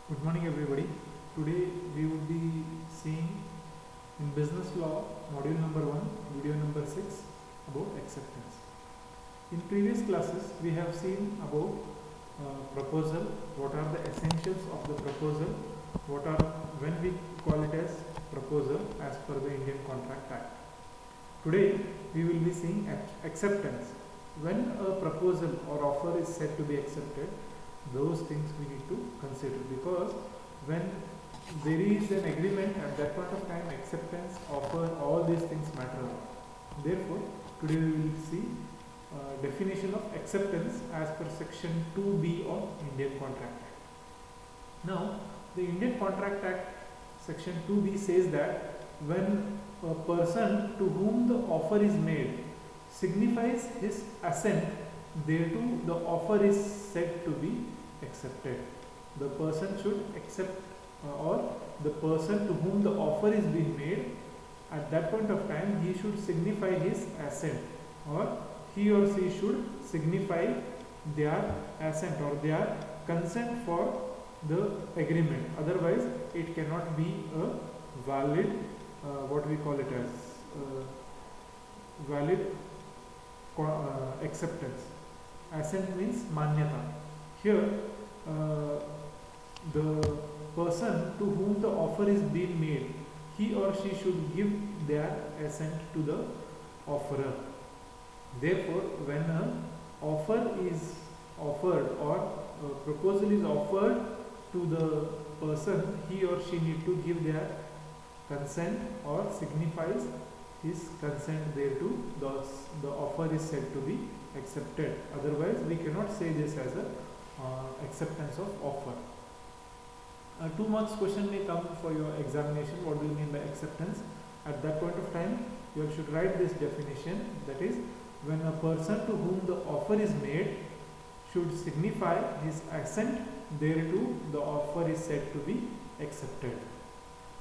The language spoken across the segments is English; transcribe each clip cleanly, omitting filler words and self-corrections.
Good morning, everybody. Today we would be seeing in business law module number 1, video number 6 about acceptance. In previous classes, we have seen about proposal, what are the essentials of the proposal, what are when we call it as proposal as per the Indian Contract Act. Today we will be seeing acceptance. When a proposal or offer is said to be accepted, those things we need to consider, because when there is an agreement at that point of time, acceptance, offer, all these things matter a lot. Therefore, today we will see definition of acceptance as per section 2B of Indian Contract Act. Now, the Indian Contract Act section 2B says that when a person to whom the offer is made signifies his assent thereto, the offer is said to be accepted. The person should accept or the person to whom the offer is being made, at that point of time he should signify his assent, or he or she should signify their assent or their consent for the agreement. Otherwise it cannot be a valid what we call it as valid acceptance. Assent means manyata. Here the person to whom the offer is being made, he or she should give their assent to the offerer. Therefore, when an offer is offered or a proposal is offered to the person, he or she need to give their consent or signifies his consent thereto. Thus, the offer is said to be accepted. Otherwise, we cannot say this as a acceptance of offer. 2 marks question may come for your examination. What do you mean by acceptance? At that point of time, you should write this definition. That is, when a person to whom the offer is made should signify his assent thereto, the offer is said to be accepted.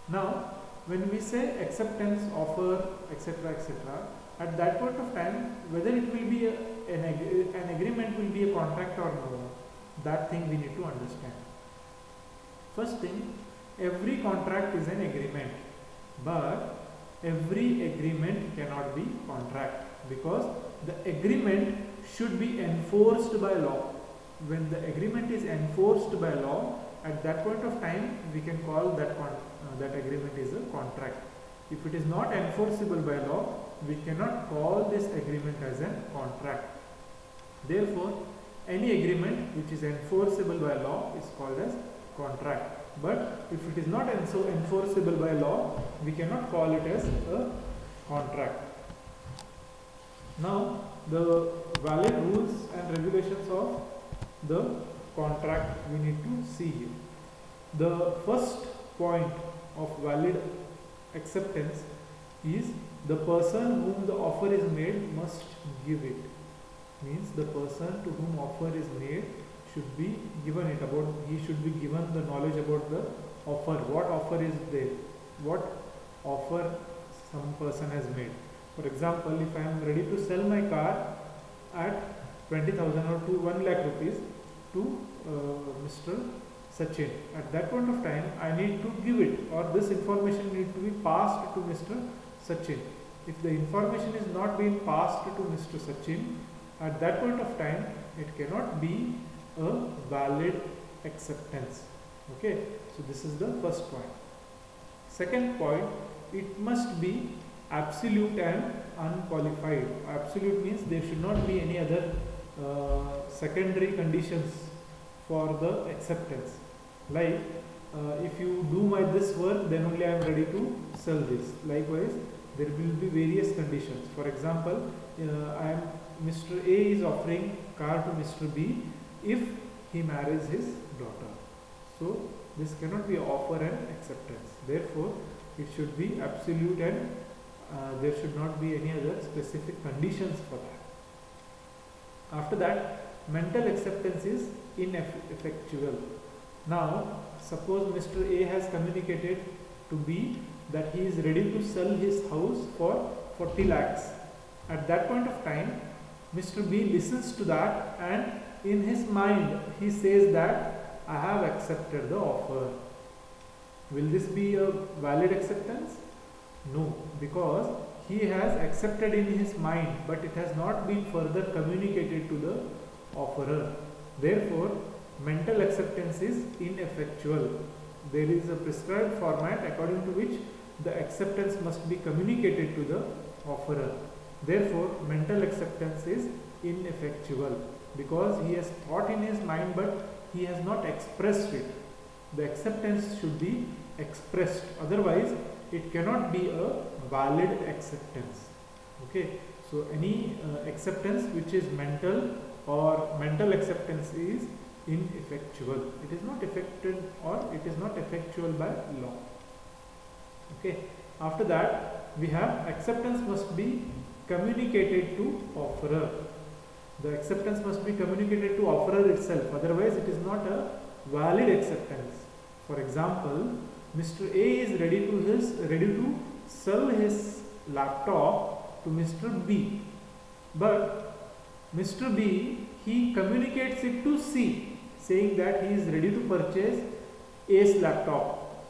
Now, when we say acceptance, offer, etc., etc., at that point of time, whether it will be an agreement will be a contract or no, that thing we need to understand. First thing, every contract is an agreement, but every agreement cannot be contract, because the agreement should be enforced by law. When the agreement is enforced by law, at that point of time we can call that that agreement is a contract. If it is not enforceable by law, we cannot call this agreement as a contract. Therefore, any agreement which is enforceable by law is called as contract. But if it is not enforceable by law, we cannot call it as a contract. Now, the valid rules and regulations of the contract we need to see here. The first point of valid acceptance is the person whom the offer is made must give it. Means the person to whom offer is made should be given it about, he should be given the knowledge about the offer, what offer is there, what offer some person has made. For example, if I am ready to sell my car at 20,000 or to 1 lakh rupees to Mr. Sachin, at that point of time I need to give it, or this information need to be passed to Mr. Sachin. If the information is not being passed to Mr. Sachin, at that point of time it cannot be a valid acceptance. Okay, so this is the first point. Second point, it must be absolute and unqualified. Absolute means there should not be any other secondary conditions for the acceptance. Like if you do this work, then only I am ready to sell this. Likewise, there will be various conditions. For example, Mr. A is offering car to Mr. B if he marries his daughter. So this cannot be offer and acceptance. Therefore, it should be absolute and there should not be any other specific conditions for that. After that, mental acceptance is ineffectual. Now, suppose Mr. A has communicated to B that he is ready to sell his house for 40 lakhs. At that point of time, Mr. B listens to that and in his mind he says that I have accepted the offer. Will this be a valid acceptance? No, because he has accepted in his mind, but it has not been further communicated to the offerer. Therefore, mental acceptance is ineffectual. There is a prescribed format according to which the acceptance must be communicated to the offerer. Therefore, mental acceptance is ineffectual because he has thought in his mind but he has not expressed it. The acceptance should be expressed, otherwise it cannot be a valid acceptance. Okay, so any acceptance which is mental or mental acceptance is ineffectual. It is not effected or it is not effectual by law. Okay, after that we have acceptance must be communicated to offerer. The acceptance must be communicated to offerer itself, otherwise it is not a valid acceptance. For example, Mr. A is ready to sell his laptop to Mr. B, but Mr. B, he communicates it to C, saying that he is ready to purchase A's laptop.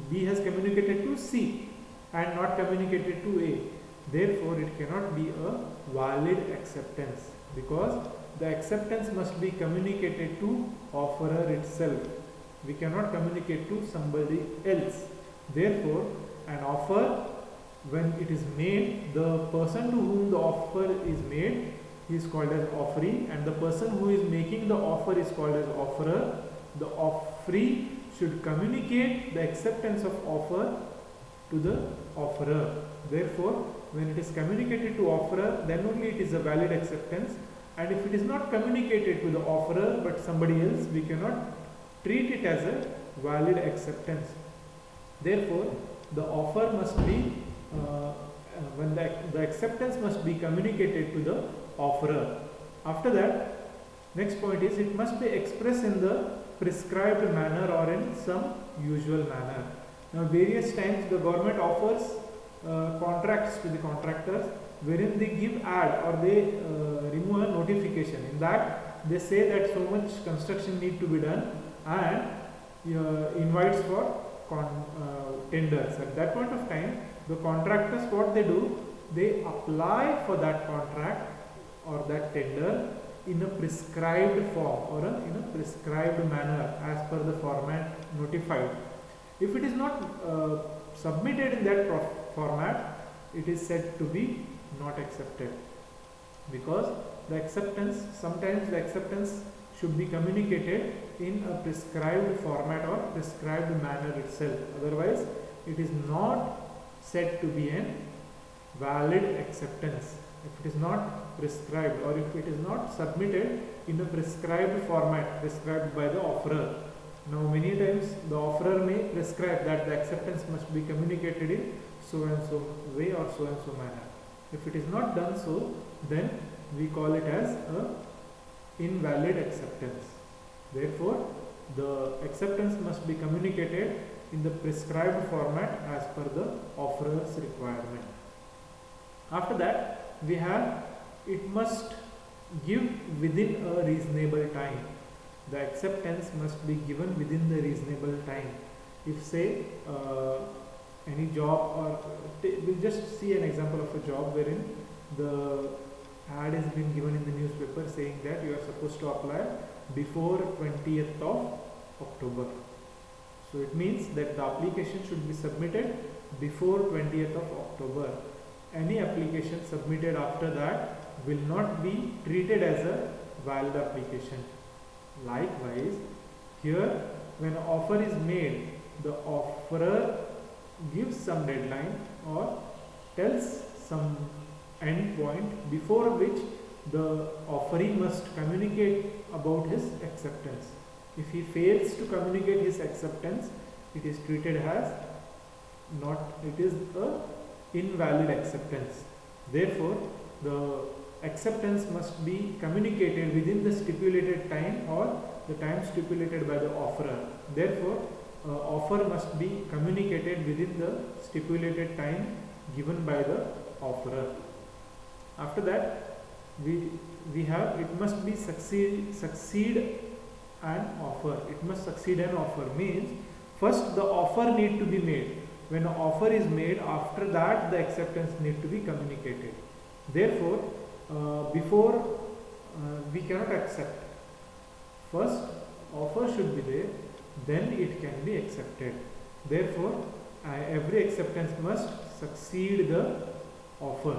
B has communicated to C and not communicated to A. Therefore, it cannot be a valid acceptance because the acceptance must be communicated to offerer itself. We cannot communicate to somebody else. Therefore, an offer, when it is made, the person to whom the offer is made, he is called as offeree, and the person who is making the offer is called as offerer. The offeree should communicate the acceptance of offer to the offerer. Therefore, when it is communicated to offerer, then only it is a valid acceptance. And if it is not communicated to the offerer but somebody else, we cannot treat it as a valid acceptance. Therefore, the offer must be, when the acceptance must be communicated to the offerer. After that, next point is it must be expressed in the prescribed manner or in some usual manner. Now, various times the government offers contracts to the contractors wherein they give ad or they remove a notification. In that, they say that so much construction need to be done and invites for tenders. At that point of time, the contractors, what they do, they apply for that contract or that tender in a prescribed form or in a prescribed manner as per the format notified. If it is not submitted in that format, it is said to be not accepted, because the acceptance, sometimes the acceptance should be communicated in a prescribed format or prescribed manner itself. Otherwise, it is not said to be a valid acceptance. If it is not prescribed or if it is not submitted in a prescribed format prescribed by the offerer. Now, many times the offerer may prescribe that the acceptance must be communicated in so and so way or so and so manner. If it is not done so, then we call it as a invalid acceptance. Therefore, the acceptance must be communicated in the prescribed format as per the offerer's requirement. After that, we have it must give within a reasonable time. The acceptance must be given within the reasonable time. If say any job, or we'll just see an example of a job wherein the ad has been given in the newspaper saying that you are supposed to apply before 20th of October. So it means that the application should be submitted before 20th of October. Any application submitted after that will not be treated as a valid application. Likewise, here when an offer is made, the offerer gives some deadline or tells some end point before which the offeree must communicate about his acceptance. If he fails to communicate his acceptance, it is treated as it is a invalid acceptance. Therefore, the acceptance must be communicated within the stipulated time or the time stipulated by the offerer. Therefore, offer must be communicated within the stipulated time given by the offerer. After that, we have it must be succeed an offer. It must succeed an offer means first the offer need to be made. When an offer is made, after that the acceptance need to be communicated. Therefore, before we cannot accept. First offer should be there, then it can be accepted. Therefore, every acceptance must succeed the offer.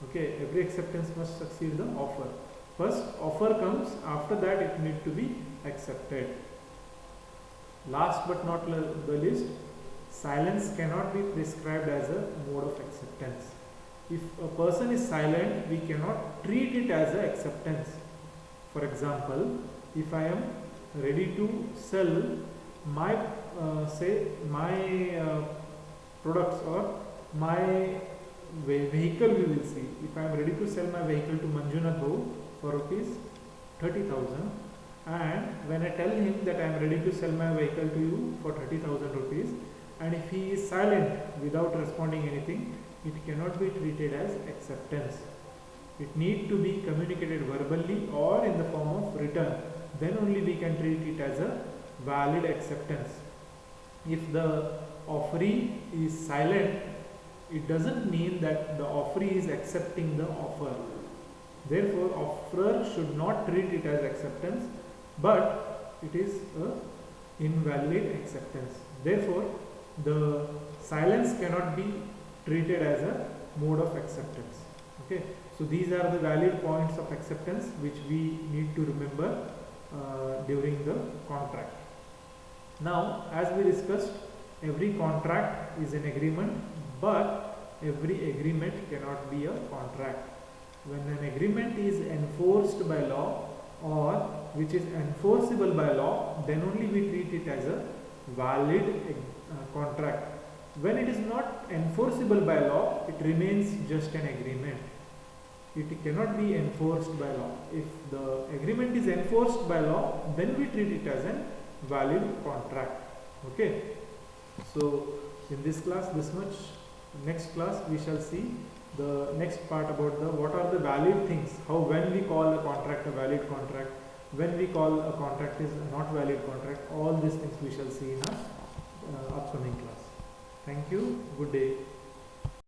Okay, every acceptance must succeed the offer. First offer comes, after that it need to be accepted. Last but not the least, silence cannot be prescribed as a mode of acceptance. If a person is silent, we cannot treat it as an acceptance. For example, if I am ready to sell my products or my vehicle, we will see. If I am ready to sell my vehicle to Manjunath Bhau for rupees 30,000, and when I tell him that I am ready to sell my vehicle to you for 30,000 rupees, and if he is silent without responding anything, it cannot be treated as acceptance. It need to be communicated verbally or in the form of written. Then only we can treat it as a valid acceptance. If the offeree is silent, it doesn't mean that the offeree is accepting the offer. Therefore, offerer should not treat it as acceptance, but it is a invalid acceptance. Therefore, the silence cannot be treated as a mode of acceptance. Okay, so these are the valid points of acceptance which we need to remember during the contract. Now, as we discussed, every contract is an agreement, but every agreement cannot be a contract. When an agreement is enforced by law or which is enforceable by law, then only we treat it as a valid contract. When it is not enforceable by law, it remains just an agreement. It cannot be enforced by law. If the agreement is enforced by law, then we treat it as a valid contract. Okay. So in this class, this much. Next class we shall see the next part about the what are the valid things. How when we call a contract a valid contract, when we call a contract is not valid contract. All these things we shall see in our upcoming class. Thank you. Good day.